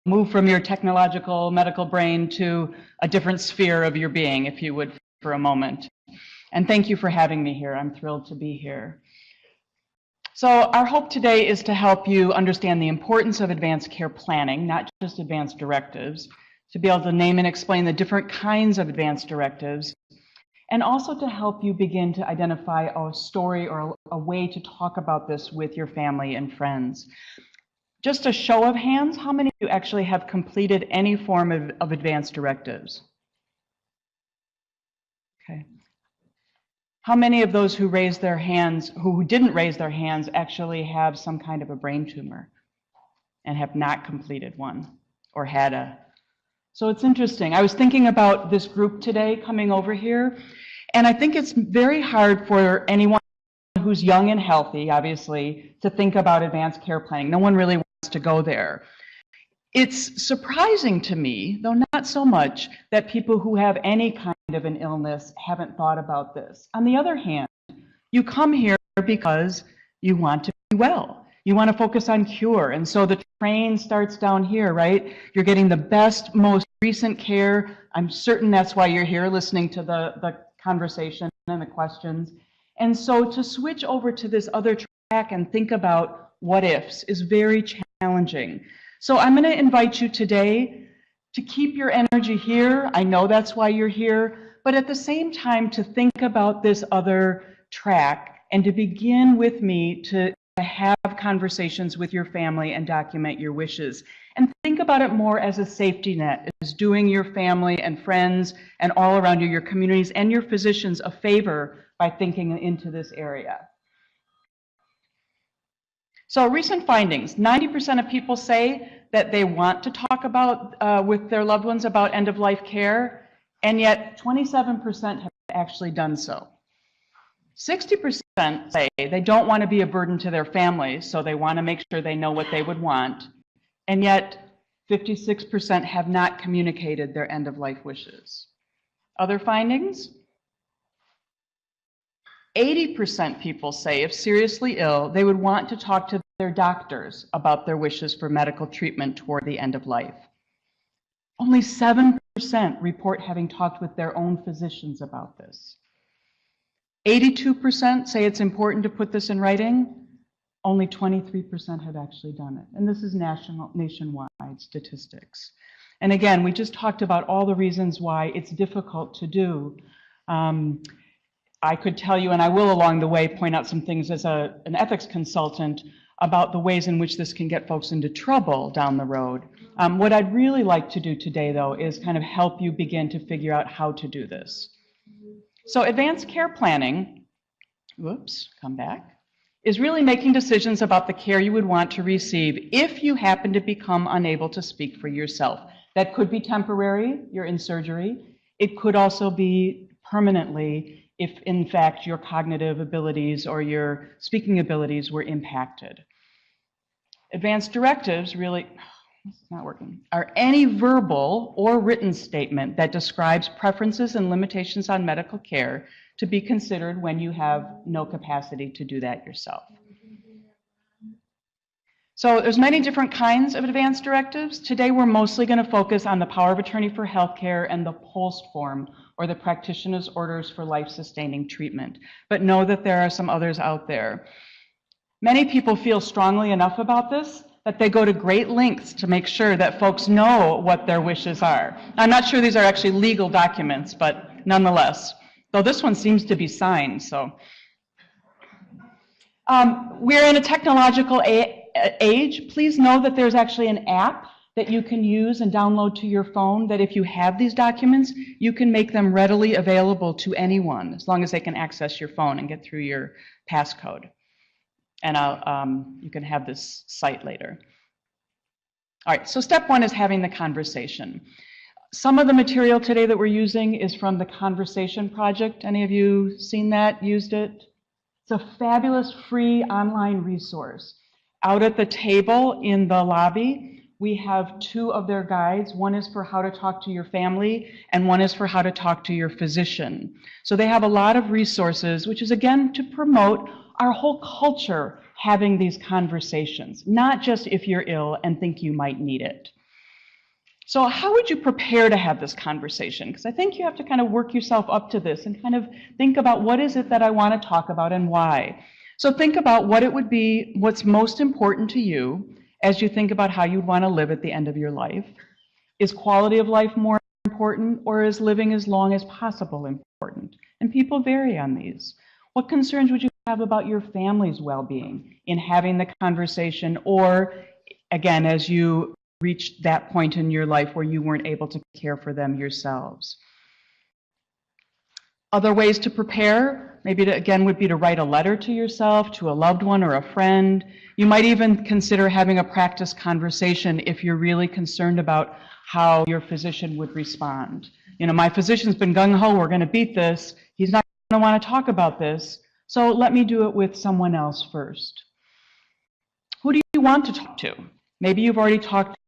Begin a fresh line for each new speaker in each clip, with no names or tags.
move from your technological medical brain to a different sphere of your being, if you would, for a moment. And thank you for having me here. I'm thrilled to be here. So our hope today is to help you understand the importance of advanced care planning, not just advanced directives, to be able to name and explain the different kinds of advanced directives, and also to help you begin to identify a story or a way to talk about this with your family and friends. Just a show of hands, how many of you actually have completed any form of advanced directives? Okay. How many of those who raised their hands, who didn't raise their hands, actually have some kind of a brain tumor and have not completed one or had a? So it's interesting. I was thinking about this group today coming over here, and I think it's very hard for anyone who's young and healthy, obviously, to think about advanced care planning. No one really wants to go there. It's surprising to me, though not so much, that people who have any kind of an illness haven't thought about this. On the other hand, you come here because you want to be well. You want to focus on cure. And so the train starts down here, right? You're getting the best, most recent care. I'm certain that's why you're here, listening to the conversation and the questions. And so to switch over to this other track and think about what ifs is very challenging. So I'm going to invite you today to keep your energy here. I know that's why you're here, but at the same time to think about this other track and to begin with me to have conversations with your family and document your wishes. And think about it more as a safety net, as doing your family and friends and all around you, your communities and your physicians a favor by thinking into this area. So recent findings, 90% of people say that they want to talk about with their loved ones about end-of-life care, and yet 27% have actually done so. 60% say they don't want to be a burden to their families, so they want to make sure they know what they would want, and yet 56% have not communicated their end-of-life wishes. Other findings? 80% people say if seriously ill, they would want to talk to their doctors about their wishes for medical treatment toward the end of life. Only 7% report having talked with their own physicians about this. 82% say it's important to put this in writing. Only 23% have actually done it. And this is nationwide statistics. And again, we just talked about all the reasons why it's difficult to do. I could tell you, and I will along the way point out some things as an ethics consultant about the ways in which this can get folks into trouble down the road. What I'd really like to do today, though, is kind of help you begin to figure out how to do this. So advanced care planning, is really making decisions about the care you would want to receive if you happen to become unable to speak for yourself. That could be temporary, you're in surgery. It could also be permanently if, in fact, your cognitive abilities or your speaking abilities were impacted. Advanced directives really, it's not working, are any verbal or written statement that describes preferences and limitations on medical care to be considered when you have no capacity to do that yourself. So there's many different kinds of advanced directives. Today we're mostly going to focus on the power of attorney for healthcare and the POLST form, or the practitioner's orders for life-sustaining treatment. But know that there are some others out there. Many people feel strongly enough about this that they go to great lengths to make sure that folks know what their wishes are. I'm not sure these are actually legal documents, but nonetheless, though this one seems to be signed, so. We're in a technological age. Please know that there's actually an app that you can use and download to your phone, that if you have these documents, you can make them readily available to anyone, as long as they can access your phone and get through your passcode. And you can have this site later. All right, so step one is having the conversation. Some of the material today that we're using is from the Conversation Project. Any of you seen that, used it? It's a fabulous free online resource. Out at the table in the lobby, we have 2 of their guides. One is for how to talk to your family, and one is for how to talk to your physician. So they have a lot of resources, which is again to promote our whole culture having these conversations, not just if you're ill and think you might need it. So how would you prepare to have this conversation? Because I think you have to kind of work yourself up to this and kind of think about what is it that I want to talk about and why. So think about what it would be, what's most important to you as you think about how you'd want to live at the end of your life. Is quality of life more important, or is living as long as possible important? And people vary on these. What concerns would you have about your family's well-being in having the conversation, or again, as you reached that point in your life where you weren't able to care for them yourselves? Other ways to prepare, maybe again would be to write a letter to yourself, to a loved one or a friend. You might even consider having a practice conversation if you're really concerned about how your physician would respond. You know, my physician's been gung-ho, we're going to beat this. He's not going to want to talk about this, so let me do it with someone else first. Who do you want to talk to? Maybe you've already talked to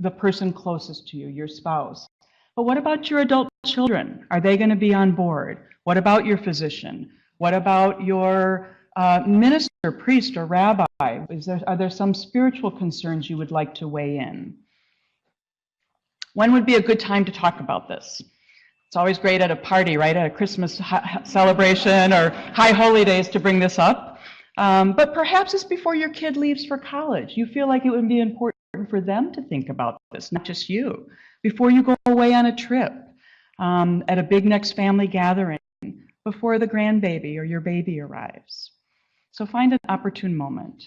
the person closest to you, your spouse. But what about your adult children? Are they going to be on board? What about your physician? What about your minister, priest, or rabbi? Are there some spiritual concerns you would like to weigh in? When would be a good time to talk about this? It's always great at a party, right? At a Christmas celebration or high holy days to bring this up. But perhaps it's before your kid leaves for college. You feel like it would be important for them to think about this, not just you. Before you go away on a trip, at a big next family gathering, before the grandbaby or your baby arrives. So find an opportune moment.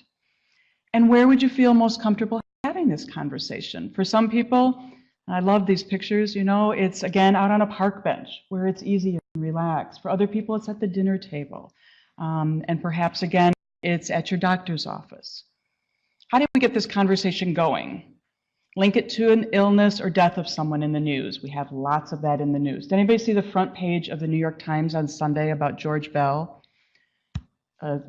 And where would you feel most comfortable having this conversation? For some people, I love these pictures, you know, it's again out on a park bench where it's easy and relaxed. For other people, it's at the dinner table. And perhaps again, it's at your doctor's office. How do we get this conversation going? Link it to an illness or death of someone in the news. We have lots of that in the news. Did anybody see the front page of the New York Times on Sunday about George Bell? A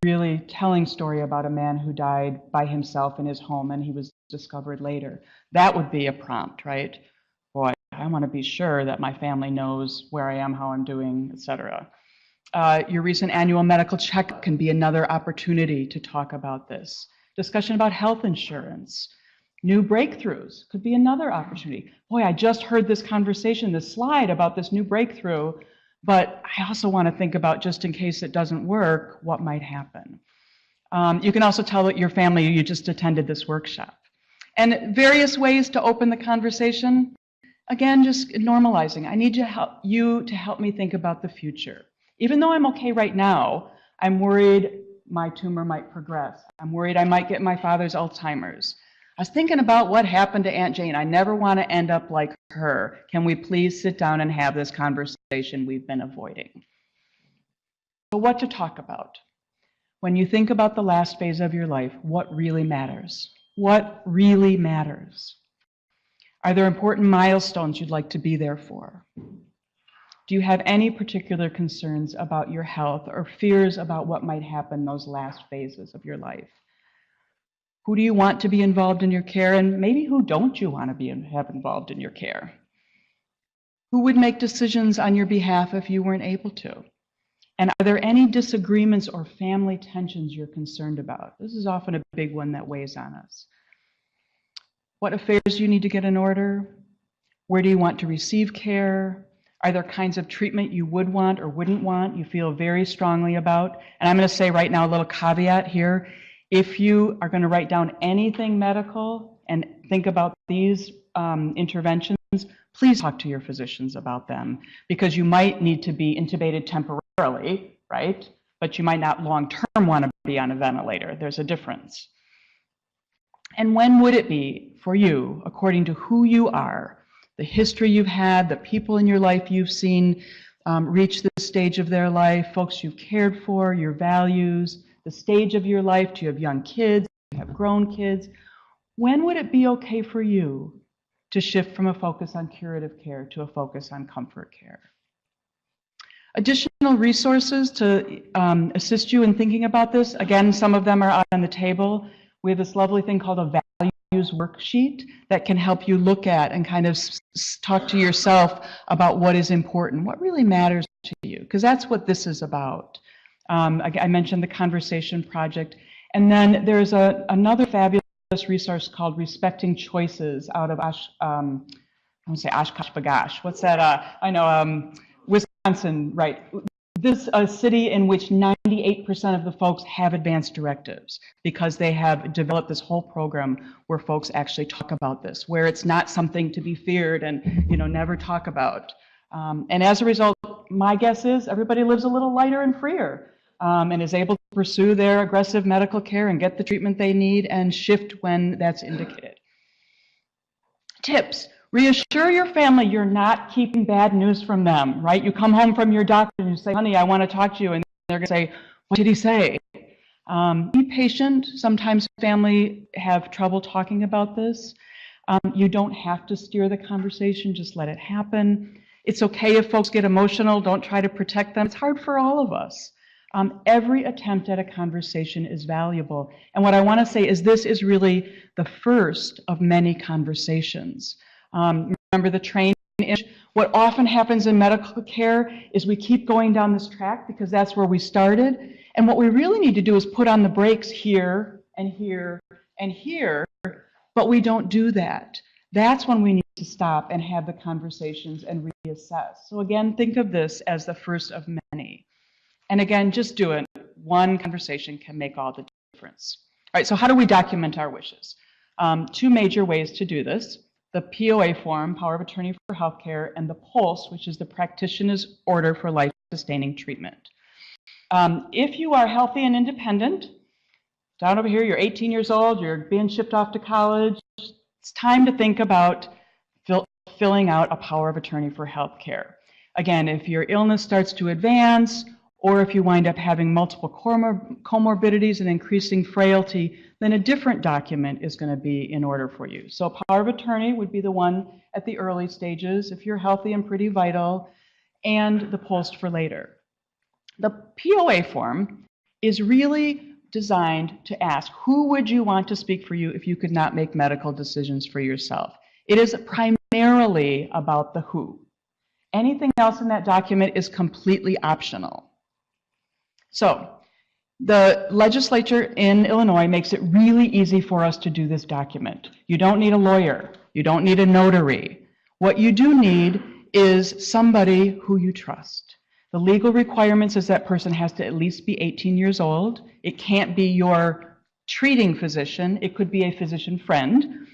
really telling story about a man who died by himself in his home and he was discovered later. That would be a prompt, right? Boy, I want to be sure that my family knows where I am, how I'm doing, etc. Your recent annual medical checkup can be another opportunity to talk about this. Discussion about health insurance. New breakthroughs could be another opportunity. Boy, I just heard this conversation, this slide about this new breakthrough, but I also want to think about, just in case it doesn't work, what might happen. You can also tell your family you just attended this workshop. And various ways to open the conversation. Again, just normalizing. I need you to help me think about the future. Even though I'm okay right now, I'm worried my tumor might progress. I'm worried I might get my father's Alzheimer's. I was thinking about what happened to Aunt Jane. I never want to end up like her. Can we please sit down and have this conversation we've been avoiding? So what to talk about? When you think about the last phase of your life, what really matters? What really matters? Are there important milestones you'd like to be there for? Do you have any particular concerns about your health or fears about what might happen those last phases of your life? Who do you want to be involved in your care, and maybe who don't you want to have involved in your care? Who would make decisions on your behalf if you weren't able to? And are there any disagreements or family tensions you're concerned about? This is often a big one that weighs on us. What affairs do you need to get in order? Where do you want to receive care? Are there kinds of treatment you would want or wouldn't want, you feel very strongly about? And I'm going to say right now a little caveat here. If you are going to write down anything medical and think about these interventions, please talk to your physicians about them, because you might need to be intubated temporarily, right? But you might not long-term want to be on a ventilator. There's a difference. And when would it be for you, according to who you are, the history you've had, the people in your life you've seen reach this stage of their life, folks you've cared for, your values, the stage of your life? Do you have young kids? Do you have grown kids? When would it be okay for you to shift from a focus on curative care to a focus on comfort care? Additional resources to assist you in thinking about this. Again, some of them are out on the table. We have this lovely thing called a values worksheet that can help you look at and kind of talk to yourself about what is important, what really matters to you, because that's what this is about. I mentioned the conversation project. And then there's another fabulous this resource called Respecting Choices out of I won't say Oshkosh B'gosh. What's that? I know, Wisconsin, right? This a city in which 98% of the folks have advanced directives because they have developed this whole program where folks actually talk about this, where it's not something to be feared and never talk about. And as a result, my guess is everybody lives a little lighter and freer and is able to pursue their aggressive medical care and get the treatment they need and shift when that's indicated. Tips. Reassure your family you're not keeping bad news from them, right? You come home from your doctor and you say, honey, I want to talk to you. And they're going to say, what did he say? Be patient. Sometimes family have trouble talking about this. You don't have to steer the conversation. Just let it happen. It's okay if folks get emotional. Don't try to protect them. It's hard for all of us. Every attempt at a conversation is valuable. And what I want to say is this is really the first of many conversations. Remember the train image? What often happens in medical care is we keep going down this track because that's where we started. And what we really need to do is put on the brakes here and here and here, but we don't do that. That's when we need to stop and have the conversations and reassess. So again, think of this as the first of many. And again, just do it. One conversation can make all the difference. All right, so how do we document our wishes? Two major ways to do this. The POA form, Power of Attorney for Healthcare, and the PULSE, which is the Practitioner's Order for Life-Sustaining Treatment. If you are healthy and independent, down over here, you're 18 years old, you're being shipped off to college, it's time to think about filling out a Power of Attorney for Healthcare. Again, if your illness starts to advance, or if you wind up having multiple comorbidities and increasing frailty, then a different document is going to be in order for you. So Power of Attorney would be the one at the early stages, if you're healthy and pretty vital, and the PULSE for later. The POA form is really designed to ask, who would you want to speak for you if you could not make medical decisions for yourself? It is primarily about the who. Anything else in that document is completely optional. So the legislature in Illinois makes it really easy for us to do this document. You don't need a lawyer. You don't need a notary. What you do need is somebody who you trust. The legal requirements is that person has to at least be 18 years old. It can't be your treating physician. It could be a physician friend.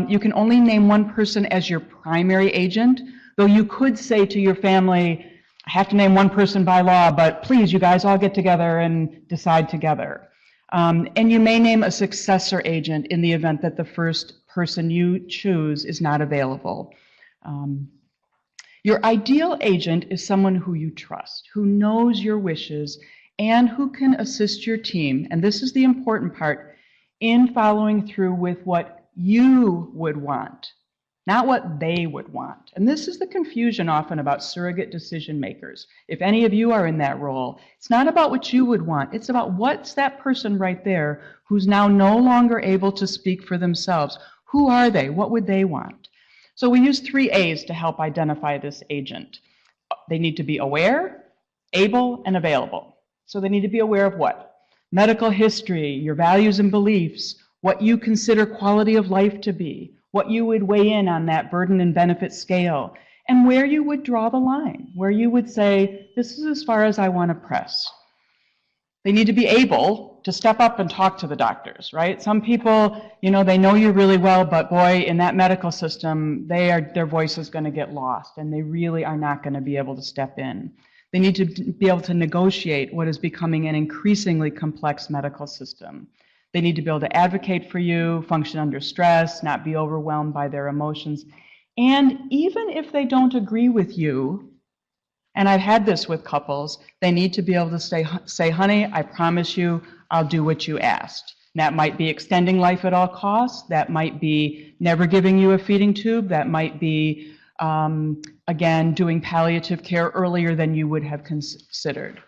You can only name one person as your primary agent, though you could say to your family, I have to name one person by law, but please, you guys all get together and decide together. And you may name a successor agent in the event that the first person you choose is not available. Your ideal agent is someone who you trust, who knows your wishes, and who can assist your team, and this is the important part, in following through with what you would want, not what they would want. And this is the confusion often about surrogate decision makers. If any of you are in that role, it's not about what you would want. It's about what's that person right there who's now no longer able to speak for themselves. Who are they? What would they want? So we use 3 A's to help identify this agent. They need to be aware, able, and available. So they need to be aware of what? Medical history, your values and beliefs, what you consider quality of life to be, what you would weigh in on that burden and benefit scale, and where you would draw the line, where you would say, this is as far as I want to press. They need to be able to step up and talk to the doctors, right? Some people, they know you really well, but boy, in that medical system, their voice is going to get lost, and they really are not going to be able to step in. They need to be able to negotiate what is becoming an increasingly complex medical system. They need to be able to advocate for you, function under stress, not be overwhelmed by their emotions. And even if they don't agree with you, and I've had this with couples, they need to be able to say, honey, I promise you, I'll do what you asked. And that might be extending life at all costs. That might be never giving you a feeding tube. That might be, again, doing palliative care earlier than you would have considered.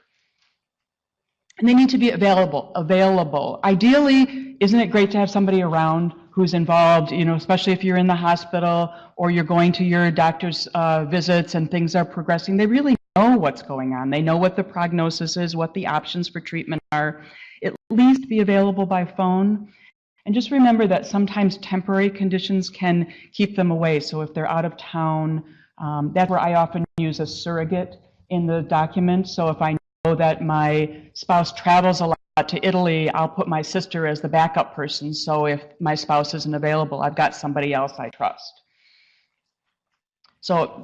And they need to be available. Ideally, isn't it great to have somebody around who's involved, especially if you're in the hospital or you're going to your doctor's visits and things are progressing. They really know what's going on. They know what the prognosis is, what the options for treatment are. At least be available by phone. And just remember that sometimes temporary conditions can keep them away. So if they're out of town, that's where I often use a surrogate in the document. So if I know that my spouse travels a lot to Italy, I'll put my sister as the backup person. So if my spouse isn't available, I've got somebody else I trust. So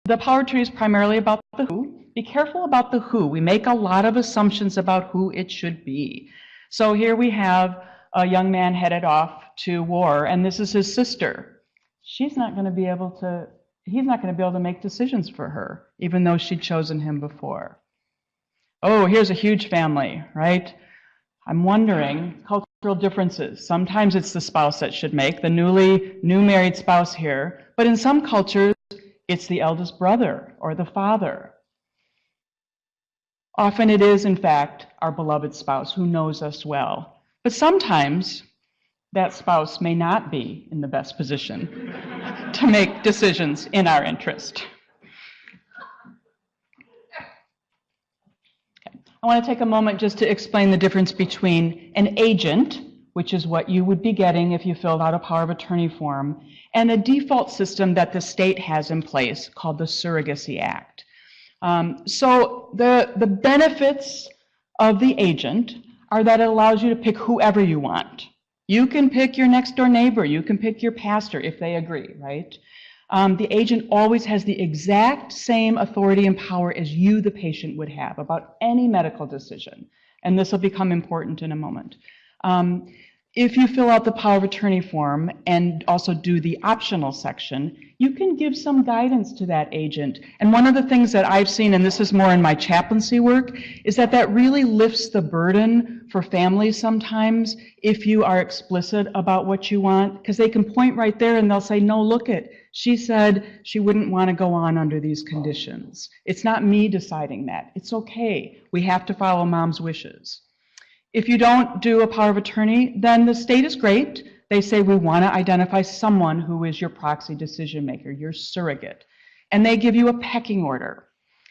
the power tree is primarily about the who. Be careful about the who. We make a lot of assumptions about who it should be. So here we have a young man headed off to war, and this is his sister. He's not going to be able to make decisions for her, even though she'd chosen him before. Oh, here's a huge family, right? I'm wondering, cultural differences. Sometimes it's the spouse that should make, the new married spouse here, but in some cultures, it's the eldest brother or the father. Often it is, in fact, our beloved spouse who knows us well. But sometimes that spouse may not be in the best position to make decisions in our interest. Okay. I want to take a moment just to explain the difference between an agent, which is what you would be getting if you filled out a power of attorney form, and a default system that the state has in place called the Surrogacy Act. So the benefits of the agent are that it allows you to pick whoever you want. You can pick your next door neighbor, you can pick your pastor if they agree, right? The agent always has the exact same authority and power as you, the patient, would have about any medical decision. And this will become important in a moment. If you fill out the power of attorney form and also do the optional section, you can give some guidance to that agent. And one of the things that I've seen, and this is more in my chaplaincy work, is that really lifts the burden for families sometimes if you are explicit about what you want, because they can point right there and they'll say, no, look it, she said she wouldn't want to go on under these conditions. It's not me deciding that. It's okay. We have to follow mom's wishes. If you don't do a power of attorney, then the state is great. They say we want to identify someone who is your proxy decision maker, your surrogate. And they give you a pecking order.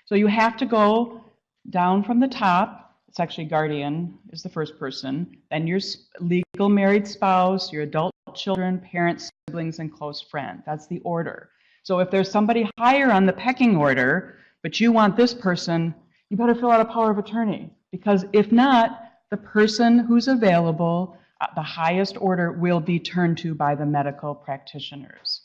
So you have to go down from the top. It's actually guardian is the first person. Then your legal married spouse, your adult children, parents, siblings, and close friend. That's the order. So if there's somebody higher on the pecking order, but you want this person, you better fill out a power of attorney. Because if not, the person who's available, the highest order, will be turned to by the medical practitioners.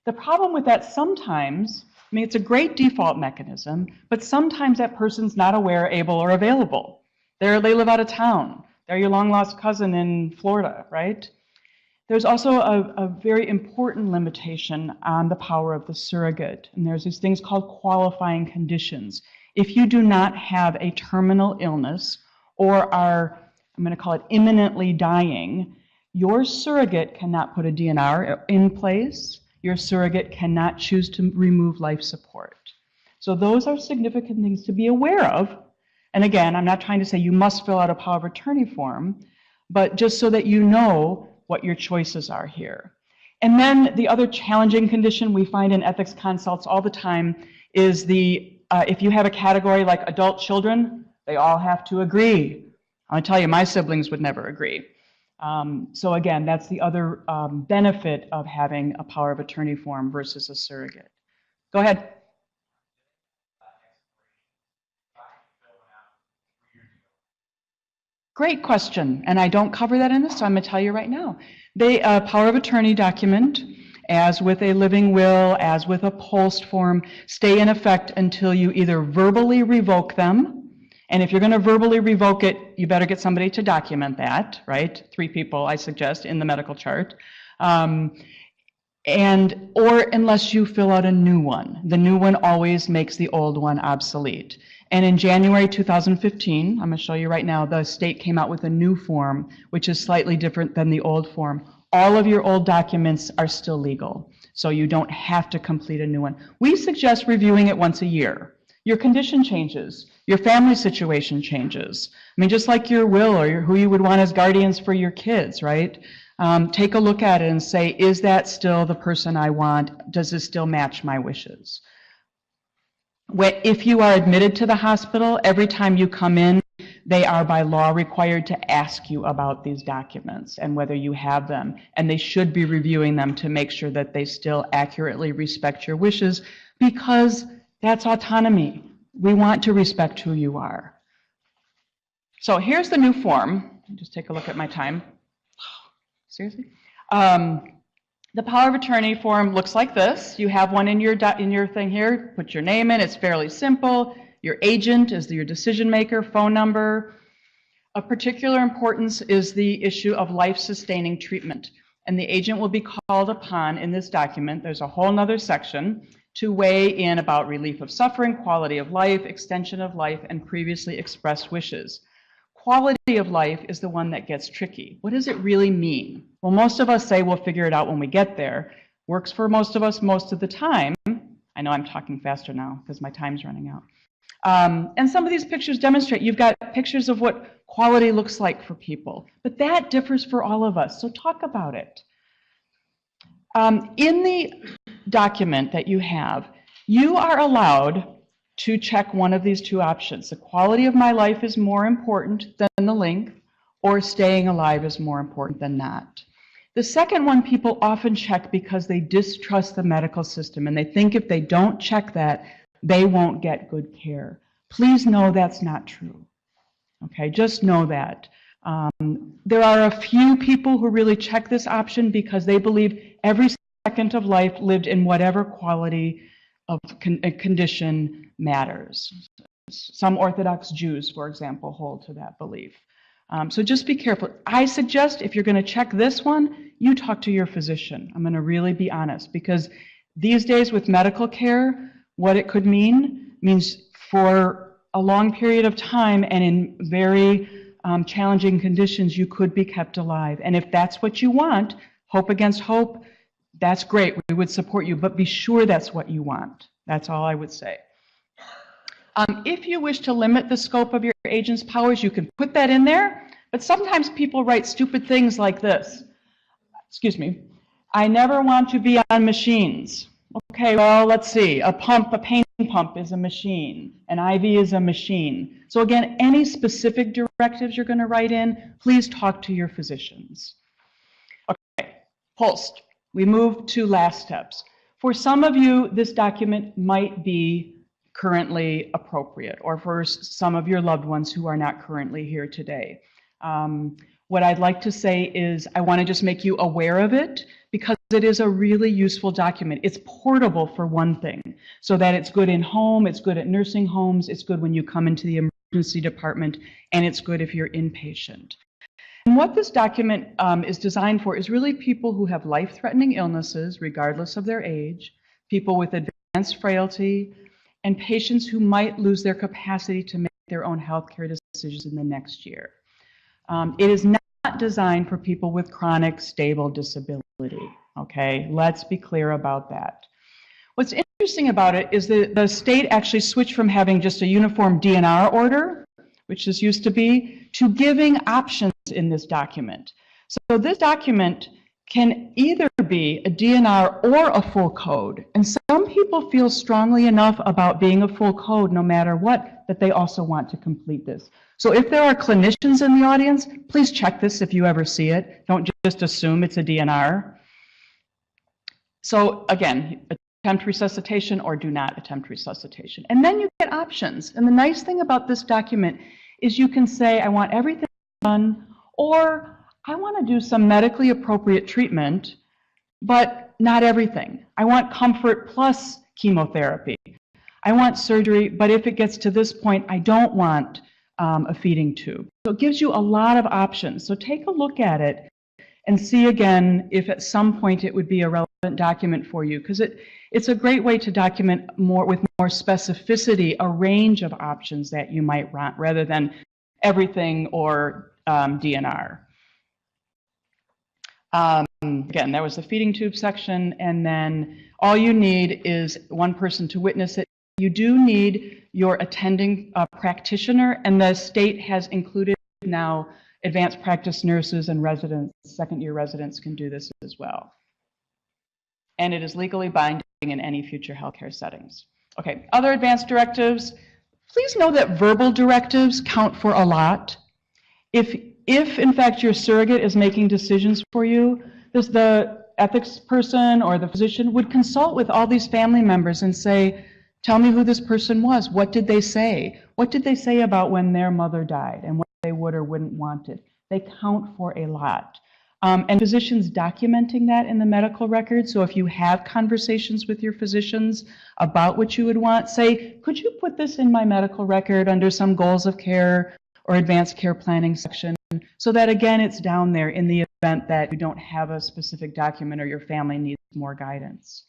The problem with that sometimes, I mean, it's a great default mechanism, but sometimes that person's not aware, able, or available. They live out of town. They're your long-lost cousin in Florida, right? There's also a very important limitation on the power of the surrogate, and there's these things called qualifying conditions. If you do not have a terminal illness or are, I'm going to call it imminently dying, your surrogate cannot put a DNR in place. Your surrogate cannot choose to remove life support. So those are significant things to be aware of. And again, I'm not trying to say you must fill out a power of attorney form, but just so that you know what your choices are here. And then the other challenging condition we find in ethics consults all the time is if you have a category like adult children, they all have to agree. I'll tell you, my siblings would never agree. So again, that's the other benefit of having a power of attorney form versus a surrogate. Go ahead. Great question, and I don't cover that in this, so I'm going to tell you right now. Power of attorney document, as with a living will, as with a post form, stay in effect until you either verbally revoke them. And if you're going to verbally revoke it, you better get somebody to document that, right? 3 people, I suggest, in the medical chart. Or unless you fill out a new one. The new one always makes the old one obsolete. And in January 2015, I'm going to show you right now, the state came out with a new form, which is slightly different than the old form. All of your old documents are still legal, so you don't have to complete a new one. We suggest reviewing it once a year. Your condition changes. Your family situation changes. I mean, just like your will or who you would want as guardians for your kids, right? Take a look at it and say, is that still the person I want? Does this still match my wishes? If you are admitted to the hospital, every time you come in, They are by law required to ask you about these documents and whether you have them, and they should be reviewing them to make sure that they still accurately respect your wishes, because that's autonomy. We want to respect who you are. So here's the new form. Just take a look at my time. Seriously? The power of attorney form looks like this. You have one in your thing here. Put your name in. It's fairly simple. Your agent is your decision maker, phone number. Of particular importance is the issue of life-sustaining treatment. And the agent will be called upon in this document. There's a whole nother section to weigh in about relief of suffering, quality of life, extension of life, and previously expressed wishes. Quality of life is the one that gets tricky. What does it really mean? Well, most of us say we'll figure it out when we get there. Works for most of us most of the time. I know I'm talking faster now because my time's running out. And some of these pictures demonstrate, you've got pictures of what quality looks like for people, but that differs for all of us, so talk about it. In the document that you have, you are allowed to check one of these two options. The quality of my life is more important than the length, or staying alive is more important than not. The second one people often check because they distrust the medical system, and they think if they don't check that, they won't get good care. Please know that's not true. Okay, just know that. There are a few people who really check this option because they believe every second of life lived in whatever quality of condition matters. Some Orthodox Jews, for example, hold to that belief. So just be careful. I suggest if you're going to check this one, you talk to your physician. I'm going to really be honest, because these days with medical care, what it could mean means for a long period of time and in very challenging conditions, you could be kept alive. And if that's what you want, hope against hope, that's great. We would support you, but be sure that's what you want. That's all I would say. If you wish to limit the scope of your agent's powers, you can put that in there, but sometimes people write stupid things like this. Excuse me. I never want to be on machines. Okay, well, let's see. A pain pump is a machine. An IV is a machine. So again, any specific directives you're going to write in, please talk to your physicians. Okay, post. We move to last steps. For some of you, this document might be currently appropriate, or for some of your loved ones who are not currently here today. What I'd like to say is I want to just make you aware of it because it is a really useful document. It's portable for one thing, so that it's good in home, it's good at nursing homes, it's good when you come into the emergency department, and it's good if you're inpatient. And what this document is designed for is really people who have life-threatening illnesses, regardless of their age, people with advanced frailty, and patients who might lose their capacity to make their own healthcare decisions in the next year. It is not designed for people with chronic, stable disability, okay? Let's be clear about that. What's interesting about it is that the state actually switched from having just a uniform DNR order, which this used to be, to giving options in this document. So this document can either be a DNR or a full code. And some people feel strongly enough about being a full code no matter what that they also want to complete this. So if there are clinicians in the audience, please check this if you ever see it. Don't just assume it's a DNR. So again, attempt resuscitation or do not attempt resuscitation. And then you get options. And the nice thing about this document is you can say, I want everything done, or I want to do some medically appropriate treatment, but not everything. I want comfort plus chemotherapy. I want surgery, but if it gets to this point, I don't want a feeding tube. So it gives you a lot of options. So take a look at it and see again if at some point it would be a relevant document for you, because it's a great way to document with more specificity a range of options that you might want rather than everything or DNR. Again, that was the feeding tube section, and then all you need is one person to witness it. You do need your attending practitioner, and the state has included now advanced practice nurses and residents, second-year residents can do this as well. And it is legally binding in any future healthcare settings. Okay, other advanced directives. Please know that verbal directives count for a lot. If in fact your surrogate is making decisions for you, the ethics person or the physician would consult with all these family members and say, tell me who this person was. What did they say? What did they say about when their mother died and what they would or wouldn't want it? They count for a lot. And physicians documenting that in the medical record. So if you have conversations with your physicians about what you would want, say, could you put this in my medical record under some goals of care or advanced care planning section, so that again, it's down there in the event that you don't have a specific document or your family needs more guidance.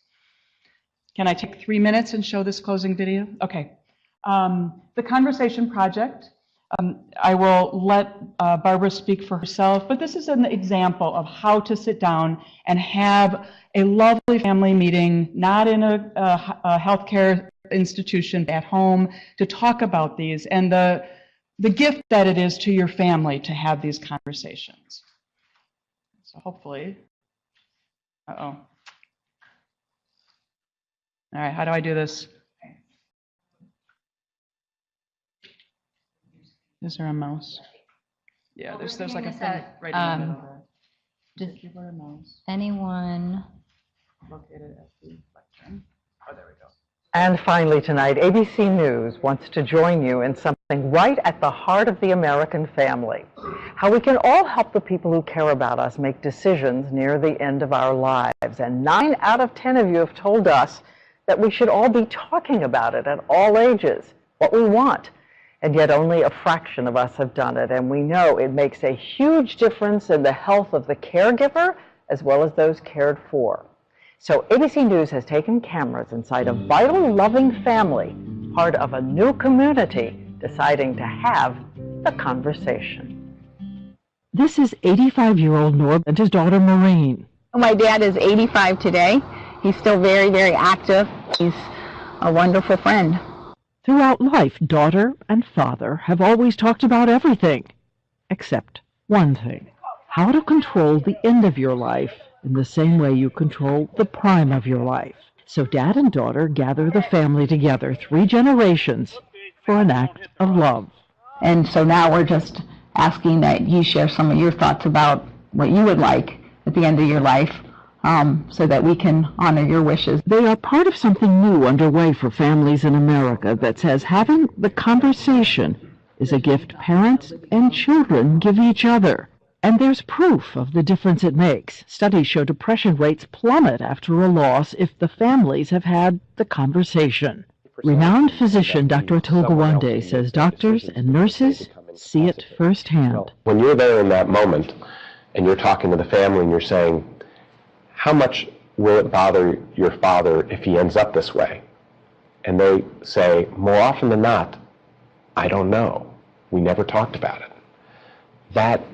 Can I take 3 minutes and show this closing video? Okay. The conversation project. I will let Barbara speak for herself, but this is an example of how to sit down and have a lovely family meeting, not in a healthcare institution, at home, to talk about these and the gift that it is to your family to have these conversations. So hopefully, all right, how do I do this? Is there a mouse? Yeah, there's like a thing right in the middle there.
Does
Give her a mouse.
anyone
Located at the lectern. Oh, there we go.
And finally tonight, ABC News wants to join you in something right at the heart of the American family. How we can all help the people who care about us make decisions near the end of our lives. And 9 out of 10 of you have told us that we should all be talking about it at all ages, what we want. And yet only a fraction of us have done it. And we know it makes a huge difference in the health of the caregiver as well as those cared for. So ABC News has taken cameras inside a vital, loving family, part of a new community, deciding to have the conversation.
This is 85-year-old Norb and his daughter Maureen.
My dad is 85 today. He's still very, very active. He's a wonderful friend.
Throughout life, daughter and father have always talked about everything, except one thing: how to control the end of your life in the same way you control the prime of your life. So dad and daughter gather the family together, 3 generations, for an act of love.
And so now we're just asking that you share some of your thoughts about what you would like at the end of your life, so that we can honor your wishes.
They are part of something new underway for families in America that says having the conversation is a gift parents and children give each other. And there's proof of the difference it makes. Studies show depression rates plummet after a loss if the families have had the conversation. Renowned physician Dr. Atul Gawande says doctors and nurses see it firsthand.
When you're there in that moment and you're talking to the family and you're saying, how much will it bother your father if he ends up this way? And they say, more often than not, I don't know. We never talked about it. That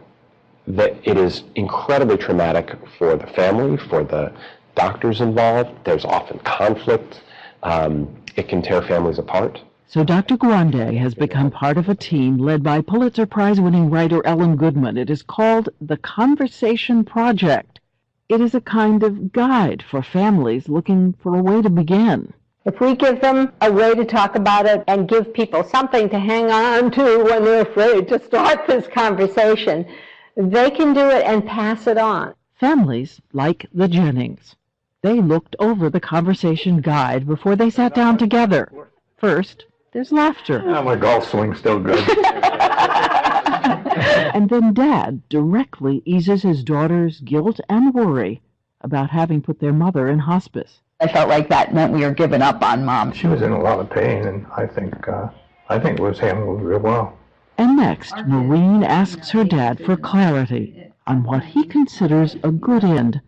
it is incredibly traumatic for the family, for the doctors involved. There's often conflict. It can tear families apart.
So Dr. Gawande has become part of a team led by Pulitzer Prize-winning writer Ellen Goodman. It is called the Conversation Project. It is a kind of guide for families looking for a way to begin.
If we give them a way to talk about it and give people something to hang on to when they're afraid to start this conversation, they can do it and pass it on.
Families like the Jennings. They looked over the conversation guide before they sat down together. First, there's laughter.
Yeah, my golf swing's still good.
And then Dad directly eases his daughter's guilt and worry about having put their mother in hospice.
I felt like that meant we were giving up on Mom.
She was in a lot of pain, and I think it was handled real well.
And next, Maureen asks her dad for clarity on what he considers a good end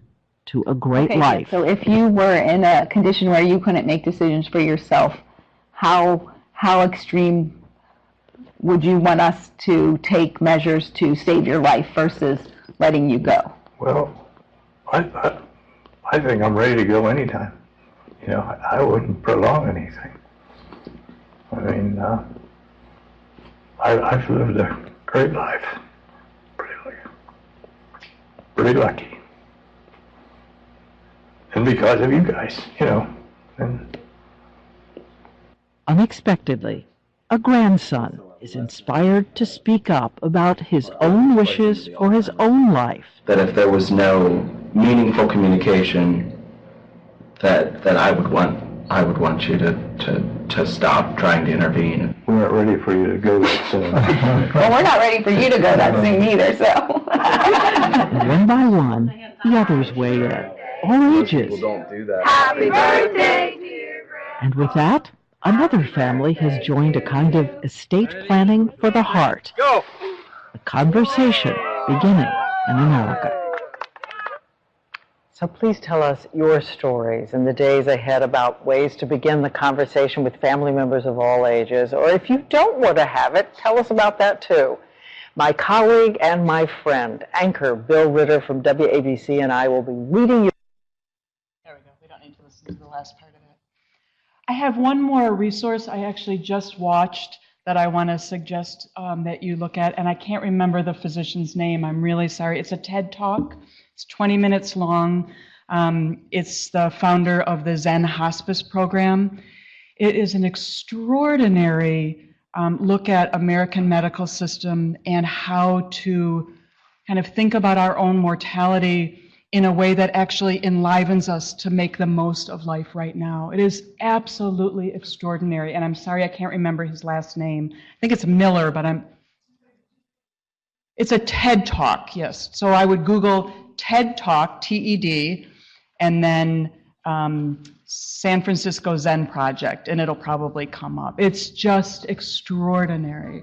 to a great life.
So if you were in a condition where you couldn't make decisions for yourself, how extreme would you want us to take measures to save your life versus letting you go?
Well, I think I'm ready to go anytime. You know, I wouldn't prolong anything. I mean, I've lived a great life. Pretty lucky. And because of you guys, you know. And
Unexpectedly, a grandson is inspired to speak up about his own wishes for his own life.
That if there was no meaningful communication, that I would want you to stop trying to intervene.
We weren't ready for you to go that soon.
Well, we're not ready for you to go that soon either, so.
And one by one, the others weigh in, all ages.
Don't do that.
Happy birthday, dear
And with that, another family has joined a kind of estate planning for the heart.
Go!
A conversation beginning in America.
So please tell us your stories in the days ahead about ways to begin the conversation with family members of all ages. Or if you don't want to have it, tell us about that too. My colleague and my friend, anchor Bill Ritter from WABC, and I will be reading you.
There we go. We don't need to listen to the last part of it. I have one more resource I actually just watched that I want to suggest that you look at, and I can't remember the physician's name. I'm really sorry. It's a TED Talk. It's 20 minutes long. It's the founder of the Zen Hospice program. It is an extraordinary look at American medical system and how to kind of think about our own mortality in a way that actually enlivens us to make the most of life right now. It is absolutely extraordinary, and I'm sorry I can't remember his last name. I think it's Miller, but it's a TED Talk, yes. So I would Google TED Talk, TED, and then San Francisco Zen Project, and it'll probably come up. It's just extraordinary.